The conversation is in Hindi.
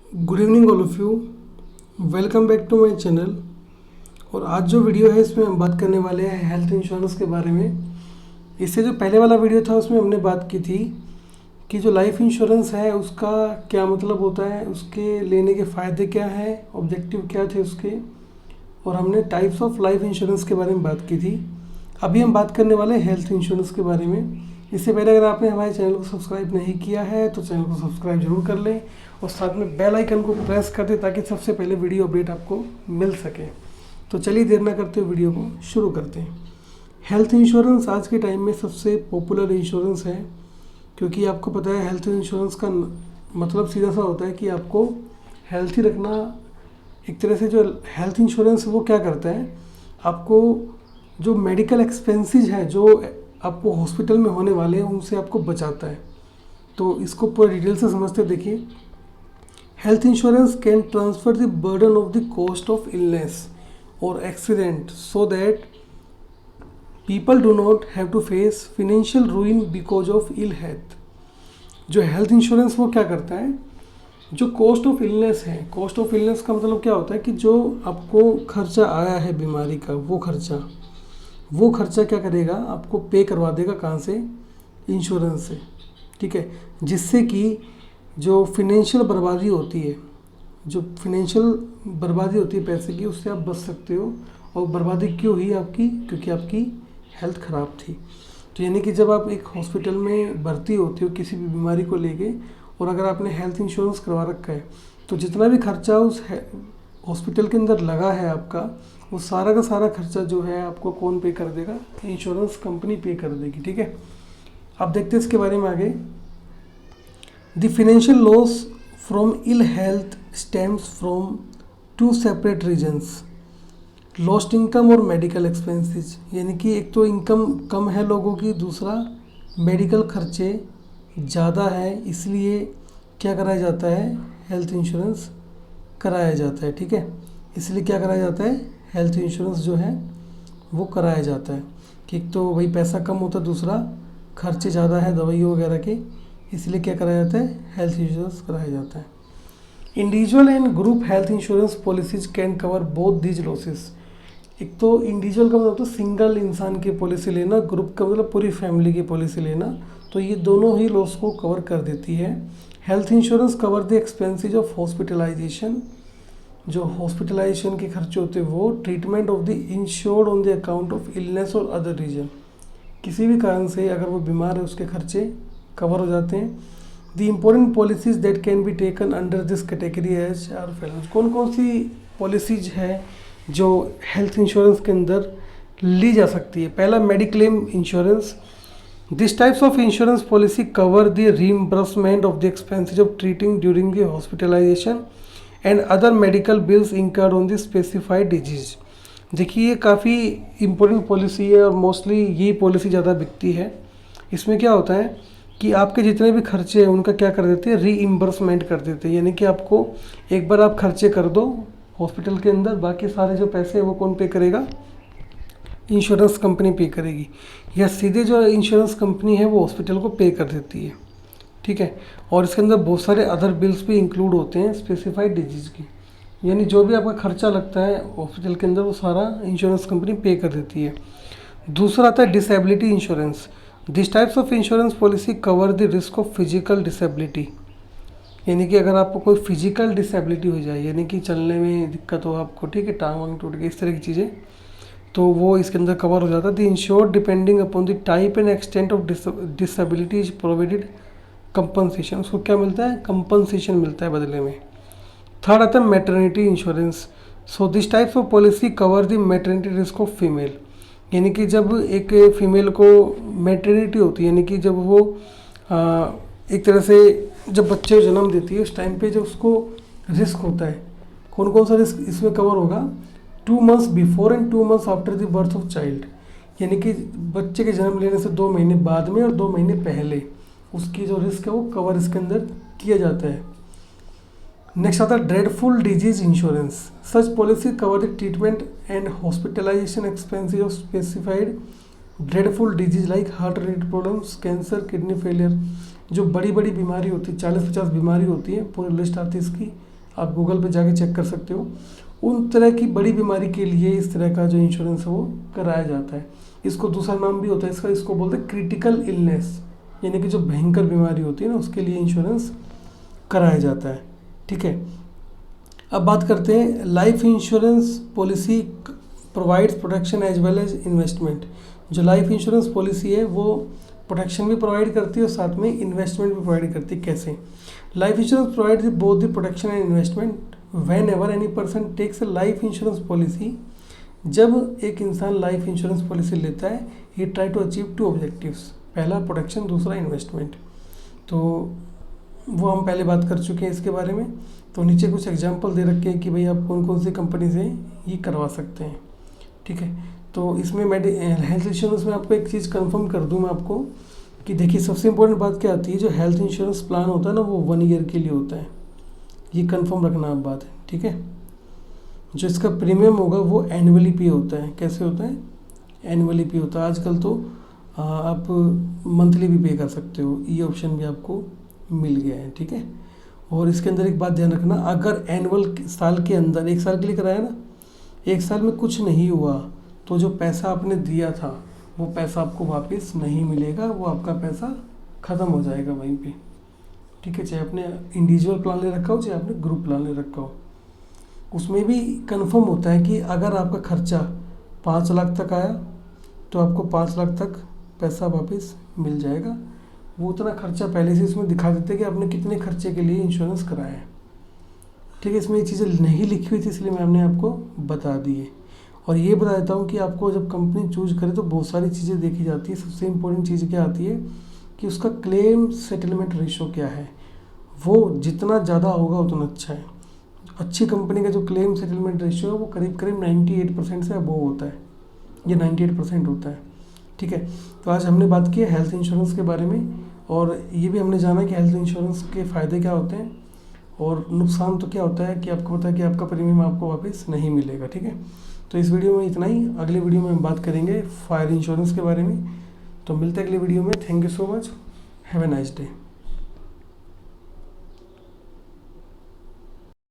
Good evening all of you. Welcome back to my channel. और आज जो वीडियो है इसमें हम बात करने वाले हैं हेल्थ इंश्योरेंस के बारे में। इससे जो पहले वाला वीडियो था उसमें हमने बात की थी कि जो लाइफ इंश्योरेंस है उसका क्या मतलब होता है, उसके लेने के फ़ायदे क्या हैं, ऑब्जेक्टिव क्या थे उसके, और हमने टाइप्स ऑफ लाइफ इंश्योरेंस के बारे में बात की थी। अभी हम बात करने वाले हैं हेल्थ इंश्योरेंस के बारे में। इससे पहले अगर आपने हमारे चैनल को सब्सक्राइब नहीं किया है तो चैनल को सब्सक्राइब जरूर कर लें और साथ में बेल आइकन को प्रेस कर दें ताकि सबसे पहले वीडियो अपडेट आपको मिल सके। तो चलिए देर ना करते हुए वीडियो को शुरू करते हैं। हेल्थ इंश्योरेंस आज के टाइम में सबसे पॉपुलर इंश्योरेंस है, क्योंकि आपको पता है हेल्थ इंश्योरेंस का मतलब सीधा सा होता है कि आपको हेल्थी रखना। एक तरह से जो हेल्थ इंश्योरेंस वो क्या करता है, आपको जो मेडिकल एक्सपेंसेस हैं जो आपको हॉस्पिटल में होने वाले हैं उनसे आपको बचाता है। तो इसको पूरा डिटेल से समझते देखिए। Health insurance can transfer the burden of the cost of illness और accident so that people do not have to face financial ruin because of ill health. जो हेल्थ इंश्योरेंस वो क्या करता है, जो कॉस्ट ऑफ इलनेस है, कॉस्ट ऑफ इलनेस का मतलब क्या होता है कि जो आपको खर्चा आया है बीमारी का, वो खर्चा क्या करेगा, आपको पे करवा देगा कहाँ से, इंश्योरेंस से। ठीक है, जिससे कि जो फिनेंशियल बर्बादी होती है, पैसे की, उससे आप बच सकते हो। और बर्बादी क्यों हुई आपकी, क्योंकि आपकी हेल्थ ख़राब थी। तो यानी कि जब आप एक हॉस्पिटल में भर्ती होते हो किसी भी बीमारी को लेके, और अगर आपने हेल्थ इंश्योरेंस करवा रखा है तो जितना भी खर्चा उस हॉस्पिटल के अंदर लगा है आपका, वो सारा का सारा खर्चा जो है आपको कौन पे कर देगा, इंश्योरेंस कंपनी पे कर देगी। ठीक है, अब देखते हैं इसके बारे में आगे। The financial loss from ill health stems from two separate reasons, lost income और मेडिकल एक्सपेंसेस। यानी कि एक तो इनकम कम है लोगों की, दूसरा मेडिकल खर्चे ज़्यादा है, इसलिए क्या कराया जाता है, हेल्थ इंश्योरेंस कराया जाता है। ठीक है, इसलिए क्या कराया जाता है, हेल्थ इंश्योरेंस जो है वो कराया जाता है कि एक तो वही पैसा कम होता है, दूसरा खर्चे ज़्यादा है दवाइयों वगैरह के, इसलिए क्या कराया जाता है, हेल्थ इंश्योरेंस कराया जाता है। Individual and group health insurance policies can cover both these losses. एक तो इंडिविजुअल का मतलब तो सिंगल इंसान की पॉलिसी लेना, ग्रुप का मतलब पूरी फैमिली की पॉलिसी लेना, तो ये दोनों ही लॉस को कवर कर देती है। Health insurance cover the expenses of hospitalisation, जो हॉस्पिटलाइजेशन के खर्चे होते हैं वो, treatment of the insured on the account of illness और अदर रीजन, किसी भी कारण से अगर वो बीमार है उसके खर्चे कवर हो जाते हैं। The important policies that can be taken under this category as are follows. कौन कौन सी पॉलिसीज है जो हेल्थ इंश्योरेंस के अंदर ली जा सकती है। पहला, mediclaim insurance. This types of insurance policy cover the reimbursement of the expenses of treating during the hospitalisation and other medical bills incurred on the specified disease. देखिए ये काफ़ी इंपॉर्टेंट पॉलिसी है और मोस्टली ये पॉलिसी ज़्यादा बिकती है। इसमें क्या होता है कि आपके जितने भी खर्चे हैं उनका क्या कर देते हैं, रीइंबर्समेंट कर देते हैं। यानी कि आपको एक बार आप खर्चे कर दो हॉस्पिटल के अंदर, बाकी सारे जो पैसे हैं वो कौन पे करेगा, इंश्योरेंस कंपनी पे करेगी, या सीधे जो इंश्योरेंस कंपनी है वो हॉस्पिटल को पे कर देती है। ठीक है, और इसके अंदर बहुत सारे अदर बिल्स भी इंक्लूड होते हैं स्पेसिफाइड डिजीज की, यानी जो भी आपका खर्चा लगता है हॉस्पिटल के अंदर वो सारा इंश्योरेंस कंपनी पे कर देती है। दूसरा आता है disability insurance. This types of insurance policy cover the risk of physical disability. यानी कि अगर आपको कोई फिजिकल डिसेबिलिटी हो जाए, यानी कि चलने में दिक्कत हो आपको, ठीक है, टांग वांग टूट गई, इस तरह की चीज़ें, तो वो इसके अंदर कवर हो जाता है। The insured depending upon the type and extent of disability is provided compensation. उसको क्या मिलता है, कंपनसेशन मिलता है बदले में। थर्ड आता है maternity insurance. So this types of policy cover the maternity risk of female. यानी कि जब एक फीमेल को मैटरनिटी होती है, यानी कि जब वो एक तरह से जब बच्चे को जन्म देती है उस टाइम पे जो उसको रिस्क होता है, कौन कौन सा रिस्क इसमें कवर होगा, 2 months before and 2 months after the birth of child. यानी कि बच्चे के जन्म लेने से 2 महीने बाद में और 2 महीने पहले उसकी जो रिस्क है वो कवर इसके अंदर किया जाता है। नेक्स्ट आता है dreadful disease insurance. Such policy cover the treatment and hospitalisation expenses of specified dreadful disease like heart related problems, cancer, kidney failure. जो बड़ी बड़ी बीमारी होती है, 40-50 बीमारी होती है, पूरी लिस्ट आती है इसकी, आप गूगल पे जाके चेक कर सकते हो। उन तरह की बड़ी बीमारी के लिए इस तरह का जो इंश्योरेंस है वो कराया जाता है। इसको दूसरा नाम भी होता है इसका, इसको बोलते हैं क्रिटिकल इलनेस, यानी कि जो भयंकर बीमारी होती है ना उसके लिए इंश्योरेंस कराया जाता है। ठीक है, अब बात करते हैं life insurance policy provides protection as well as investment. जो लाइफ इंश्योरेंस पॉलिसी है वो प्रोटेक्शन भी प्रोवाइड करती है और साथ में इन्वेस्टमेंट भी प्रोवाइड करती है। कैसे? Life insurance provides both the protection and investment whenever any person takes a life insurance policy. जब एक इंसान लाइफ इंश्योरेंस पॉलिसी लेता है, he try to achieve 2 objectives, पहला प्रोटेक्शन, दूसरा इन्वेस्टमेंट। तो वो हम पहले बात कर चुके हैं इसके बारे में। तो नीचे कुछ एग्जांपल दे रखे हैं कि भाई आप कौन कौन सी कंपनी से ये करवा सकते हैं। ठीक है, तो इसमें हेल्थ इंश्योरेंस में आपको एक चीज़ कंफर्म कर दूं मैं आपको कि देखिए सबसे इंपॉर्टेंट बात क्या आती है, जो हेल्थ इंश्योरेंस प्लान होता है ना वो 1 ईयर के लिए होता है, ये कंफर्म रखना आप बात है। ठीक है, जो इसका प्रीमियम होगा वो एनुअली पे होता है। कैसे होता है? एनुअली पे होता है। आजकल तो आप मंथली भी पे कर सकते हो, ये ऑप्शन भी आपको मिल गया है। ठीक है, और इसके अंदर एक बात ध्यान रखना, अगर एनुअल साल के अंदर 1 साल के लिए कराया ना, 1 साल में कुछ नहीं हुआ तो जो पैसा आपने दिया था वो पैसा आपको वापस नहीं मिलेगा, वो आपका पैसा ख़त्म हो जाएगा वहीं पे। ठीक है, चाहे आपने इंडिविजुअल प्लान ले रखा हो चाहे आपने ग्रुप प्लान ले रखा हो। उसमें भी कंफर्म होता है कि अगर आपका खर्चा 5 लाख तक आया तो आपको 5 लाख तक पैसा वापस मिल जाएगा। वो उतना खर्चा पहले से इसमें दिखा देते हैं कि आपने कितने खर्चे के लिए इंश्योरेंस कराया है। ठीक है, इसमें ये चीज़ें नहीं लिखी हुई थी इसलिए मैंने आपको बता दी है। और ये बता देता हूँ कि आपको जब कंपनी चूज करे तो बहुत सारी चीज़ें देखी जाती है। सबसे इम्पोर्टेंट चीज़ क्या आती है कि उसका क्लेम सेटलमेंट रेशो क्या है, वो जितना ज़्यादा होगा उतना अच्छा है। अच्छी कंपनी का जो क्लेम सेटलमेंट रेशियो है वो करीब करीब 98% से अबोव होता है, ये 98% होता है। ठीक है, तो आज हमने बात की है हेल्थ इंश्योरेंस के बारे में, और ये भी हमने जाना कि हेल्थ इंश्योरेंस के फ़ायदे क्या होते हैं और नुकसान तो क्या होता है कि आपको पता है कि आपका प्रीमियम आपको वापस नहीं मिलेगा। ठीक है, तो इस वीडियो में इतना ही। अगले वीडियो में हम बात करेंगे फायर इंश्योरेंस के बारे में। तो मिलते हैं अगले वीडियो में। Thank you so much, have a nice day.